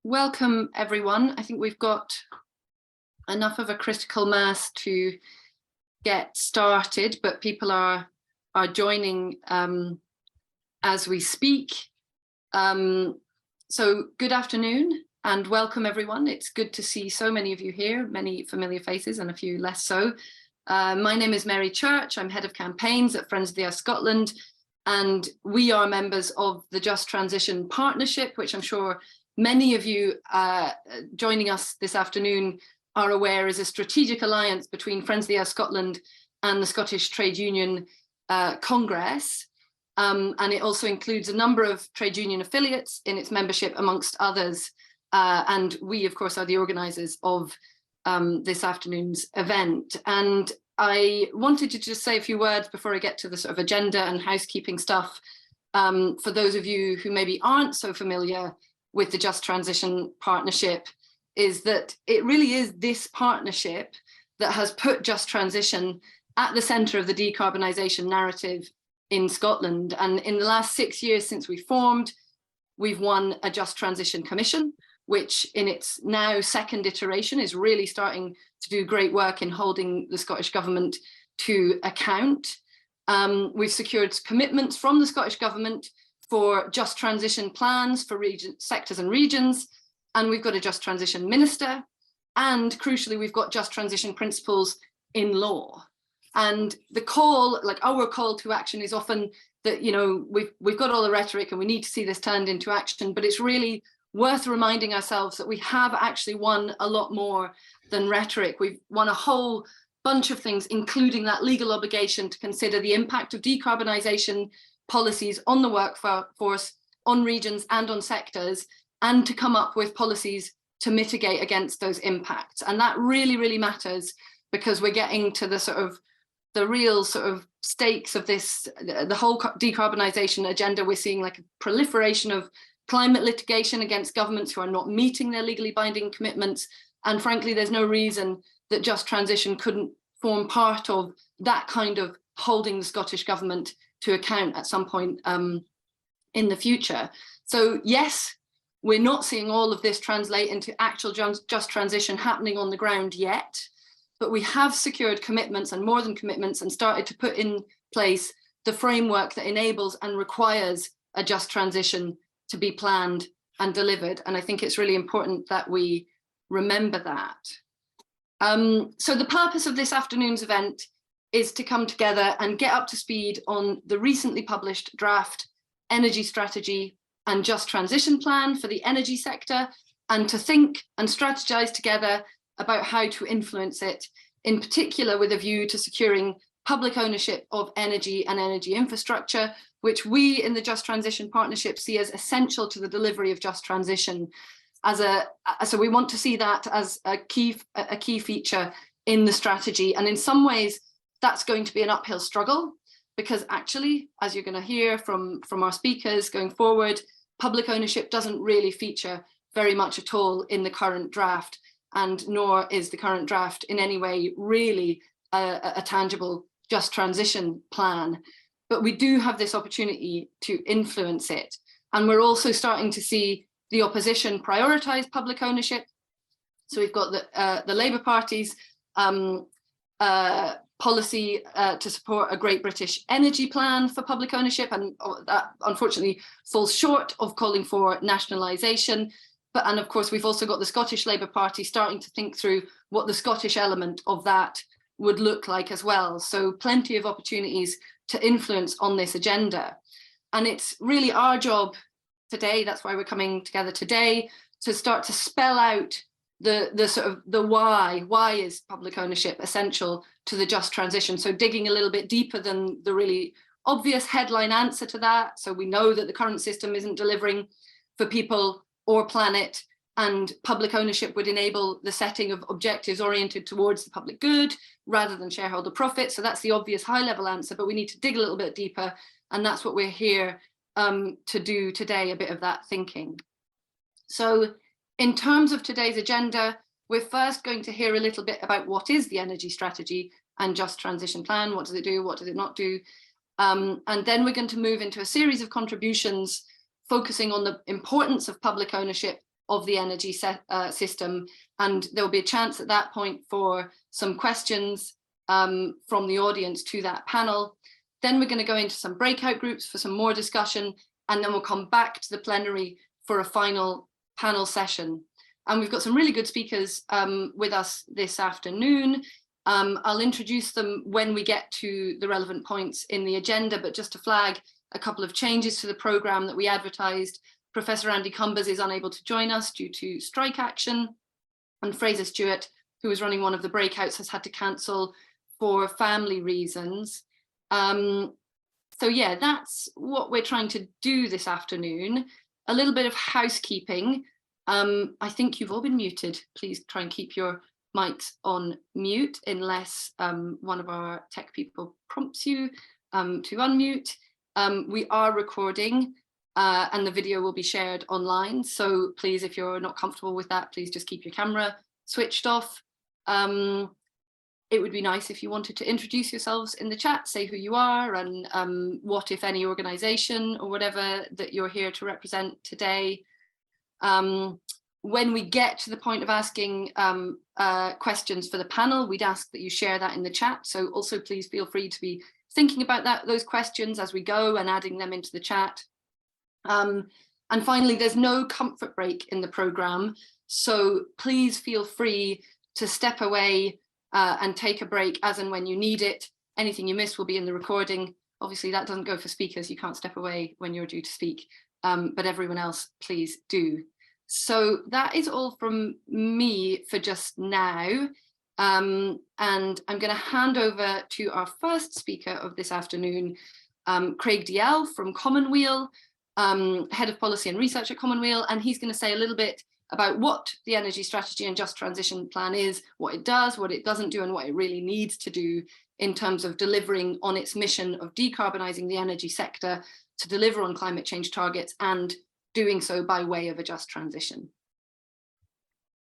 welcome everyone. I think we've got enough of a critical mass to get started, but people are joining as we speak. So good afternoon and welcome everyone. It's good to see so many of you here, many familiar faces and a few less so. My name is Mary Church. I'm head of campaigns at Friends of the Earth Scotland, and we are members of the Just Transition Partnership, which I'm sure many of you joining us this afternoon are aware is a strategic alliance between Friends of the Earth Scotland and the Scottish Trade Union Congress. And it also includes a number of trade union affiliates in its membership, amongst others. And we, of course, are the organisers of this afternoon's event. And I wanted to just say a few words before I get to the sort of agenda and housekeeping stuff. For those of you who maybe aren't so familiar with the Just Transition Partnership, is that it really is this partnership that has put Just Transition at the centre of the decarbonisation narrative in Scotland. And in the last 6 years since we formed, we've won a Just Transition Commission, which in its now second iteration is really starting to do great work in holding the Scottish Government to account. We've secured commitments from the Scottish Government for just transition plans for sectors and regions, and we've got a Just Transition Minister, and crucially, we've got Just Transition principles in law. And the call, like our call to action, is often that, you know, we've got all the rhetoric and we need to see this turned into action, but it's really worth reminding ourselves that we have actually won a lot more than rhetoric. We've won a whole bunch of things, including that legal obligation to consider the impact of decarbonisation policies on the workforce, on regions and on sectors, and to come up with policies to mitigate against those impacts. And that really, really matters, because we're getting to the sort of the real sort of stakes of this, the whole decarbonisation agenda. We're seeing like a proliferation of climate litigation against governments who are not meeting their legally binding commitments. And frankly, there's no reason that Just Transition couldn't form part of that kind of holding the Scottish Government to account at some point in the future. So yes, we're not seeing all of this translate into actual just transition happening on the ground yet, but we have secured commitments and more than commitments and started to put in place the framework that enables and requires a just transition to be planned and delivered. And I think it's really important that we remember that. So the purpose of this afternoon's event is to come together and get up to speed on the recently published draft energy strategy and just transition plan for the energy sector, and to think and strategize together about how to influence it, in particular with a view to securing public ownership of energy and energy infrastructure, which we in the Just Transition Partnership see as essential to the delivery of just transition. So we want to see that as a key feature in the strategy. And in some ways, that's going to be an uphill struggle, because actually, as you're going to hear from our speakers going forward, public ownership doesn't really feature very much at all in the current draft, and nor is the current draft in any way really a tangible just transition plan. But we do have this opportunity to influence it. And we're also starting to see the opposition prioritise public ownership. So we've got the Labour Party's policy to support a Great British Energy Plan for public ownership, and that unfortunately falls short of calling for nationalisation. And of course, we've also got the Scottish Labour Party starting to think through what the Scottish element of that would look like as well. So plenty of opportunities to influence on this agenda. And it's really our job today, that's why we're coming together today, to start to spell out the sort of the why is public ownership essential to the just transition. So digging a little bit deeper than the really obvious headline answer to that. So we know that the current system isn't delivering for people or planet, and public ownership would enable the setting of objectives oriented towards the public good rather than shareholder profit. So that's the obvious high level answer, but we need to dig a little bit deeper. And that's what we're here to do today, a bit of that thinking. So in terms of today's agenda, we're first going to hear a little bit about what is the energy strategy and just transition plan. What does it do? What does it not do? And then we're going to move into a series of contributions focusing on the importance of public ownership of the energy system. And there'll be a chance at that point for some questions from the audience to that panel. Then we're going to go into some breakout groups for some more discussion, and then we'll come back to the plenary for a final panel session. And we've got some really good speakers with us this afternoon. I'll introduce them when we get to the relevant points in the agenda, but just to flag a couple of changes to the programme that we advertised. Professor Andy Cumbers is unable to join us due to strike action, and Fraser Stewart, who was running one of the breakouts, has had to cancel for family reasons. So yeah, that's what we're trying to do this afternoon. A little bit of housekeeping. I think you've all been muted. Please try and keep your mics on mute unless one of our tech people prompts you to unmute. We are recording and the video will be shared online. So please, if you're not comfortable with that, please just keep your camera switched off. It would be nice if you wanted to introduce yourselves in the chat, say who you are and what, if any, organisation or whatever that you're here to represent today. When we get to the point of asking questions for the panel, we'd ask that you share that in the chat. So also please feel free to be thinking about those questions as we go and adding them into the chat. And finally, there's no comfort break in the programme. So please feel free to step away and take a break as and when you need it. Anything you miss will be in the recording. Obviously, that doesn't go for speakers. You can't step away when you're due to speak, but everyone else, please do. So that is all from me for just now. And I'm going to hand over to our first speaker of this afternoon, Craig Dalziel from Commonweal, Head of Policy and Research at Commonweal, and he's going to say a little bit about what the Energy Strategy and Just Transition Plan is, what it does, what it doesn't do, and what it really needs to do in terms of delivering on its mission of decarbonising the energy sector to deliver on climate change targets and doing so by way of a just transition.